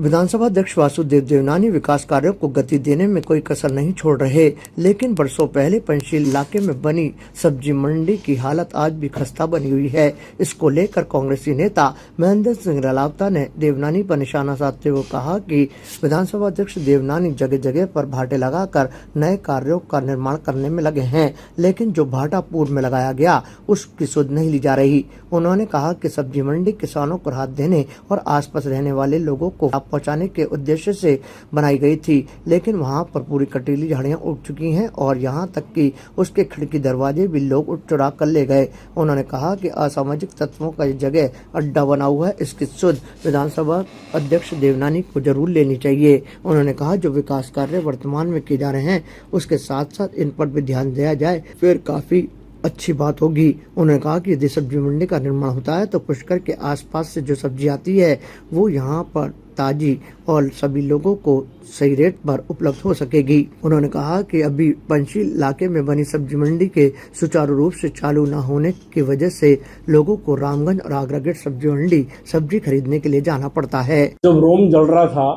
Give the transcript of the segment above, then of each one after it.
विधानसभा अध्यक्ष वासुदेव देवनानी विकास कार्यों को गति देने में कोई कसर नहीं छोड़ रहे, लेकिन बरसों पहले पंचशील इलाके में बनी सब्जी मंडी की हालत आज भी खस्ता बनी हुई है। इसको लेकर कांग्रेसी नेता महेंद्र सिंह रलावता ने देवनानी पर निशाना साधते हुए कहा कि विधानसभा अध्यक्ष देवनानी जगह जगह पर भाटे लगाकर नए कार्यों का निर्माण करने में लगे हैं, लेकिन जो भाटा पूर्व में लगाया गया उसकी सुध नहीं ली जा रही। उन्होंने कहा कि सब्जी मंडी किसानों को राहत देने और आसपास रहने वाले लोगों को पहुंचाने के उद्देश्य से बनाई गई थी, लेकिन वहां पर पूरी कटीली झाड़ियां उग चुकी हैं और यहां तक कि उसके खिड़की दरवाजे भी लोग उठ चुरा कर ले गए। उन्होंने कहा कि असामाजिक तत्वों का जगह अड्डा बना हुआ है, इसकी सुध विधानसभा अध्यक्ष देवनानी को जरूर लेनी चाहिए। उन्होंने कहा जो विकास कार्य वर्तमान में किए जा रहे हैं उसके साथ साथ इन पर भी ध्यान दिया जाए, फिर काफी अच्छी बात होगी। उन्होंने कहा कि यदि सब्जी मंडी का निर्माण होता है तो पुष्कर के आसपास से जो सब्जी आती है वो यहाँ पर ताजी और सभी लोगों को सही रेट पर उपलब्ध हो सकेगी। उन्होंने कहा कि अभी पंचशील इलाके में बनी सब्जी मंडी के सुचारू रूप से चालू न होने की वजह से लोगों को रामगंज और आगरा गेट सब्जी मंडी सब्जी खरीदने के लिए जाना पड़ता है। जब रोम जल रहा था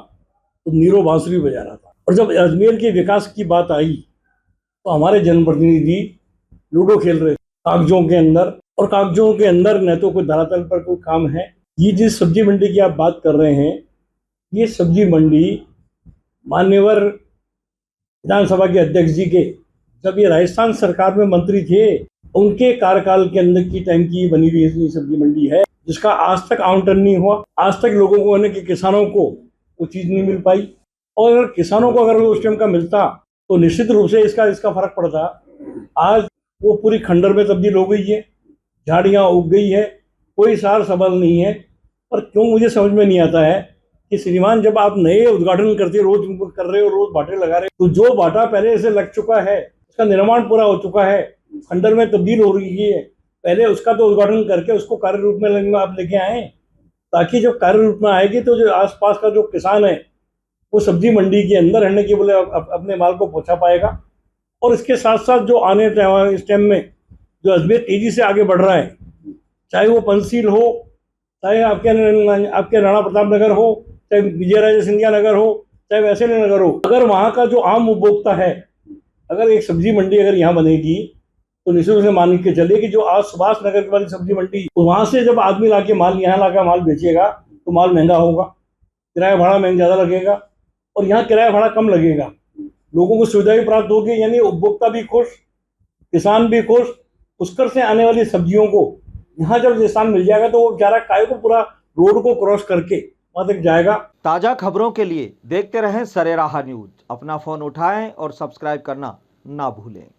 तो नीरो बांसुरी बजा रहा था, और जब अजमेर के विकास की बात आई तो हमारे जनप्रतिनिधि लूडो खेल रहे कागजों के अंदर, और कागजों के अंदर न तो कोई धरातल पर कोई काम है। ये जिस सब्जी मंडी की आप बात कर रहे हैं, ये सब्जी मंडी मान्यवर विधानसभा के अध्यक्ष जी के, जब ये राजस्थान सरकार में मंत्री थे उनके कार्यकाल के अंदर की टाइम की बनी हुई सब्जी मंडी है, जिसका आज तक आवंटन नहीं हुआ। आज तक लोगों को यानी कि किसानों को वो चीज़ नहीं मिल पाई, और अगर किसानों को अगर उस टाइम का मिलता तो निश्चित रूप से इसका फर्क पड़ता। आज वो पूरी खंडर में तब्दील हो गई है, झाड़ियाँ उग गई है, कोई सार सबल नहीं है। पर क्यों मुझे समझ में नहीं आता है कि श्रीमान जब आप नए उद्घाटन करते रोज कर रहे हो, रोज बाटे लगा रहे हो, तो जो बाटा पहले से लग चुका है उसका निर्माण पूरा हो चुका है, खंडर में तब्दील हो रही है, पहले उसका तो उद्घाटन करके उसको कार्य रूप में आप लेके आए, ताकि जब कार्य रूप में आएगी तो जो आसपास का जो किसान है वो सब्जी मंडी के अंदर रहने के बोले अपने माल को पहुंचा पाएगा। और इसके साथ साथ जो आने इस टाइम में जो अजमेर तेजी से आगे बढ़ रहा है, चाहे वो पंचशील हो, चाहे आपके राणा प्रताप नगर हो, चाहे विजयराजे सिंधिया नगर हो, चाहे वैशाली नगर हो, अगर वहाँ का जो आम उपभोक्ता है, अगर एक सब्जी मंडी अगर यहाँ बनेगी तो निश्चित रूप से मान के चलिए कि जो आज सुभाष नगर वाली सब्जी मंडी, तो वहाँ से जब आदमी लाके माल यहाँ लाकर माल बेचेगा तो माल महंगा होगा, किराया भाड़ा महंगा ज़्यादा लगेगा, और यहाँ किराया भाड़ा कम लगेगा, लोगों को सुविधा भी प्राप्त होगी, यानी उपभोक्ता भी खुश, किसान भी खुश। पुष्कर से आने वाली सब्जियों को यहाँ जब स्थान मिल जाएगा तो वो बेचारा काय को पूरा रोड को क्रॉस करके वहां तक जाएगा। ताजा खबरों के लिए देखते रहें सरेराह न्यूज। अपना फोन उठाएं और सब्सक्राइब करना ना भूलें।